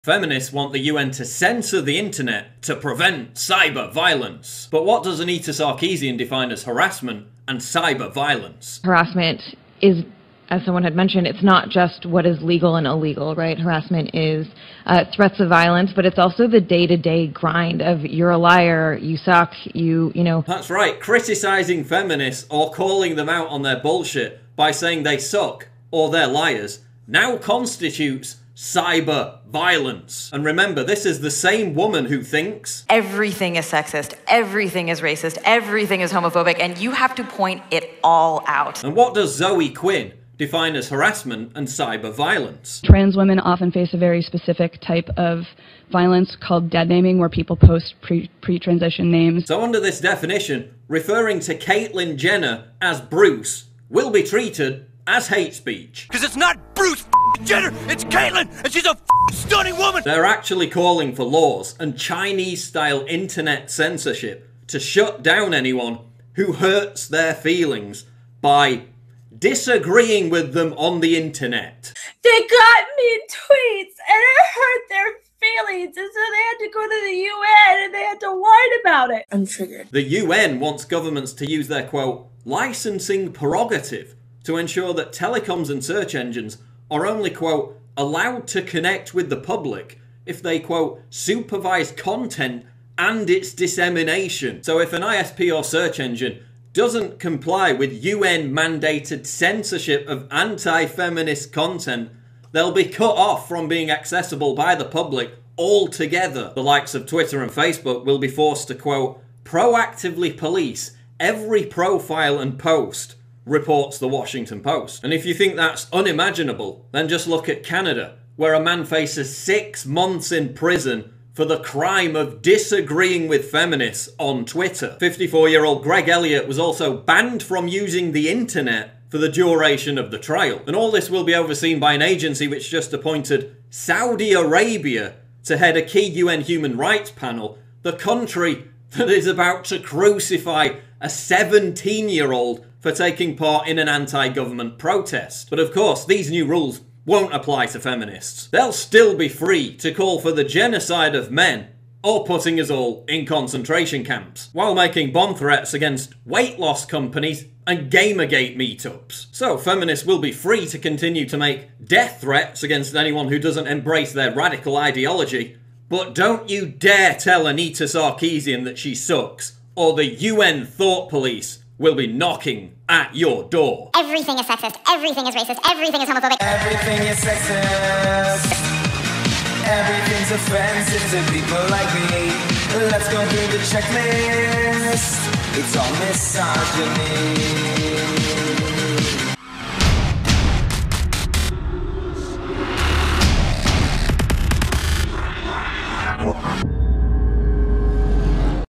Feminists want the UN to censor the internet to prevent cyber violence. But what does Anita Sarkeesian define as harassment and cyber violence? Harassment is, as someone had mentioned, it's not just what is legal and illegal, right? Harassment is threats of violence, but it's also the day-to-day grind of you're a liar, you suck, you know. That's right, criticizing feminists or calling them out on their bullshit by saying they suck or they're liars now constitutes cyber violence. And remember, this is the same woman who thinks everything is sexist, everything is racist, everything is homophobic, and you have to point it all out. And what does Zoe Quinn define as harassment and cyber violence? Trans women often face a very specific type of violence called dead naming, where people post pre-transition names. So under this definition, referring to Caitlyn Jenner as Bruce will be treated as hate speech. Because it's not Bruce Jenner, it's Caitlyn, and she's a stunning woman! They're actually calling for laws and Chinese-style internet censorship to shut down anyone who hurts their feelings by disagreeing with them on the internet. They got me tweets and it hurt their feelings, and so they had to go to the UN and they had to whine about it. I'm triggered. The UN wants governments to use their, quote, licensing prerogative to ensure that telecoms and search engines are only, quote, allowed to connect with the public if they, quote, supervise content and its dissemination. So if an ISP or search engine doesn't comply with UN-mandated censorship of anti-feminist content, they'll be cut off from being accessible by the public altogether. The likes of Twitter and Facebook will be forced to, quote, proactively police every profile and post, reports the Washington Post. And if you think that's unimaginable, then just look at Canada, where a man faces 6 months in prison for the crime of disagreeing with feminists on Twitter. 54-year-old Greg Elliott was also banned from using the internet for the duration of the trial. And all this will be overseen by an agency which just appointed Saudi Arabia to head a key UN human rights panel, the country that is about to crucify a 17-year-old for taking part in an anti-government protest. But of course, these new rules won't apply to feminists. They'll still be free to call for the genocide of men or putting us all in concentration camps, while making bomb threats against weight loss companies and Gamergate meetups. So feminists will be free to continue to make death threats against anyone who doesn't embrace their radical ideology, but don't you dare tell Anita Sarkeesian that she sucks, or the UN thought police will be knocking at your door. Everything is sexist, everything is racist, everything is homophobic. Everything is sexist. Everything's offensive to people like me. Let's go through the checklist. It's all misogyny.